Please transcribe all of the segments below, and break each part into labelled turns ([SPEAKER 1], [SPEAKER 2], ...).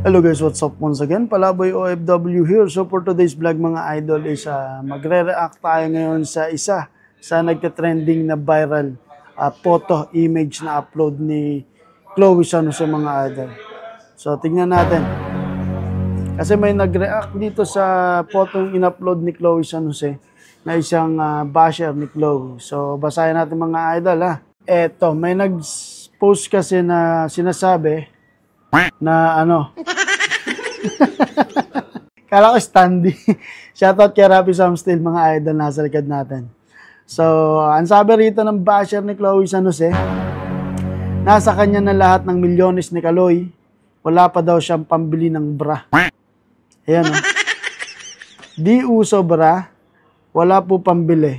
[SPEAKER 1] Hello guys, what's up once again? Palaboy OFW here. So for today's vlog mga idol is magre-react tayo ngayon sa isa sa nagka-trending na viral photo image na upload ni Chloe San Jose mga idol. So tingnan natin. Kasi may nag-react dito sa photo yung in-upload ni Chloe San Jose na isang basher ni Chloe. So basahin natin mga idol ha. Eto, may nag-post kasi na sinasabi na ano kala ko standy. Shoutout kay Rapi Sam Steel mga idol, nasa likod natin. So, ang sabi rito ng basher ni Chloe San Jose, nasa kanya na lahat ng milyones ni Kaloy, wala pa daw siyang pambili ng bra. Ayan o. Di uso bra, wala po pambili.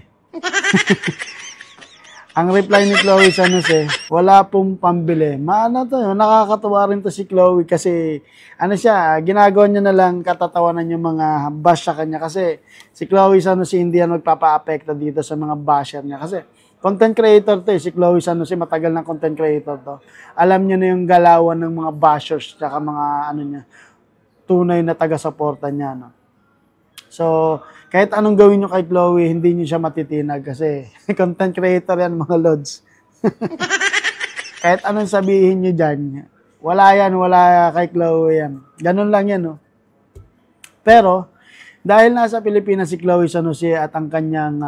[SPEAKER 1] Ang reply ni Chloe San Jose, wala pong pambili. Maano to, nakakatawa rin to si Chloe kasi ano siya, ginagawa niya na lang katatawanan yung mga bash sa kanya kasi si Chloe San Jose hindi yan magpapa-apekto dito sa mga basher niya kasi content creator to si Chloe San Jose, matagal ng content creator to. Alam niya na yung galawan ng mga bashers tsaka mga ano niya, tunay na taga-suporta niya, no? So, kahit anong gawin nyo kay Chloe, hindi nyo siya matitinag kasi content creator yan mga lods. Kahit anong sabihin nyo dyan, wala kay Chloe yan. Ganun lang yan, no? Pero, dahil nasa Pilipinas si Chloe San Jose at ang kanyang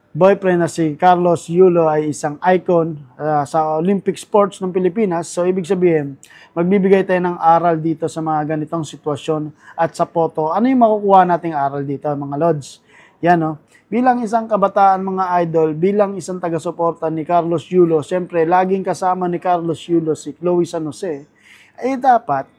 [SPEAKER 1] boyfriend na si Carlos Yulo ay isang icon sa Olympic sports ng Pilipinas. So, ibig sabihin, magbibigay tayo ng aral dito sa mga ganitong sitwasyon at sa photo. Ano yung makukuha nating aral dito, mga lods? Yan, no? Bilang isang kabataan, mga idol, bilang isang taga-suporta ni Carlos Yulo, siyempre, laging kasama ni Carlos Yulo si Chloe San Jose, ay dapat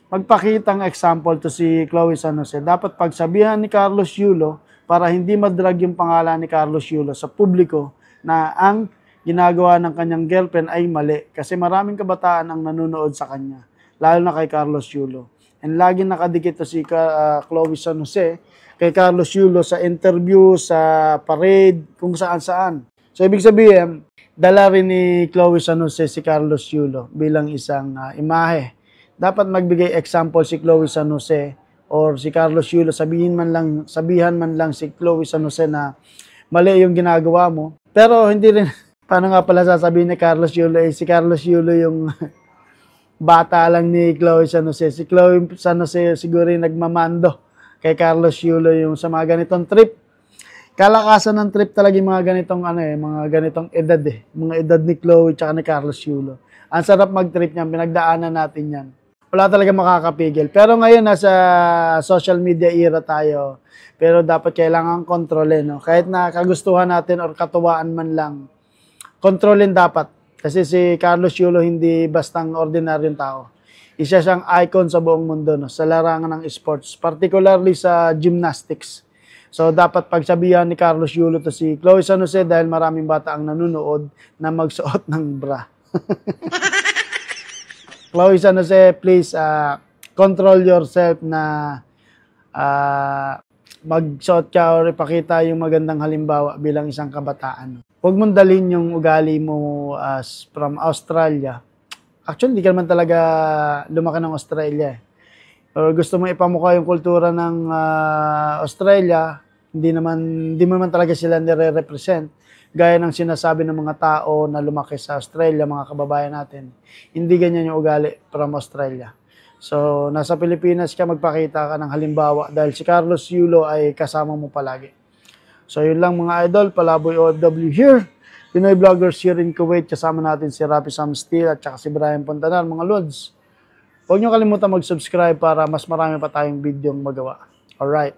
[SPEAKER 1] magpakitang example to si Chloe San Jose. Dapat pagsabihan ni Carlos Yulo para hindi madrag yung pangalan ni Carlos Yulo sa publiko na ang ginagawa ng kanyang girlfriend ay mali. Kasi maraming kabataan ang nanonood sa kanya, lalo na kay Carlos Yulo. And lagi nakadikit to si Chloe San Jose kay Carlos Yulo sa interview, sa parade, kung saan-saan. So, ibig sabihin, dala rin ni Chloe San Jose si Carlos Yulo bilang isang imahe. Dapat magbigay example si Chloe San Jose or si Carlos Yulo, sabihan man lang si Chloe San Jose na mali yung ginagawa mo. Pero hindi rin, paano nga pala sasabihin ni Carlos Yulo, si Carlos Yulo yung bata lang ni Chloe San Jose. Si Chloe San Jose siguro yung nagmamando kay Carlos Yulo yung sa mga ganitong trip. Kalakasan ng trip talaga yung mga ganitong mga ganitong edad mga edad ni Chloe tsaka ni Carlos Yulo. Ang sarap mag-trip niyan, pinagdaanan natin yan. Wala talaga makakapigil. Pero ngayon, nasa social media era tayo. Pero dapat kailangan kontrolin, no? Kahit na kagustuhan natin or katuwaan man lang, kontrolin dapat. Kasi si Carlos Yulo hindi bastang ordinaryong tao. Isa siyang icon sa buong mundo, no? Sa larangan ng sports, particularly sa gymnastics. So, dapat pagsabihan ni Carlos Yulo to si Chloe San Jose dahil maraming bata ang nanonood na magsuot ng bra. Chloe San Jose, please control yourself na magsuot ka or ipakita yung magandang halimbawa bilang isang kabataan. Huwag mong dalhin yung ugali mo from Australia. Actually, hindi ka naman talaga lumaki ng Australia. Pero gusto mo ipamukha yung kultura ng Australia, hindi mo naman talaga sila nire-represent. Gaya ng sinasabi ng mga tao na lumaki sa Australia, mga kababayan natin. Hindi ganyan yung ugali from Australia. So, nasa Pilipinas ka, magpakita ka ng halimbawa dahil si Carlos Yulo ay kasama mo palagi. So, yun lang mga idol. Palaboy OFW here. Pinoy vloggers here in Kuwait. Kasama natin si Rapi Sam Steel at saka si Brian Pontanar, mga lods. Huwag nyo kalimutan mag-subscribe para mas marami pa tayong video magawa. Alright.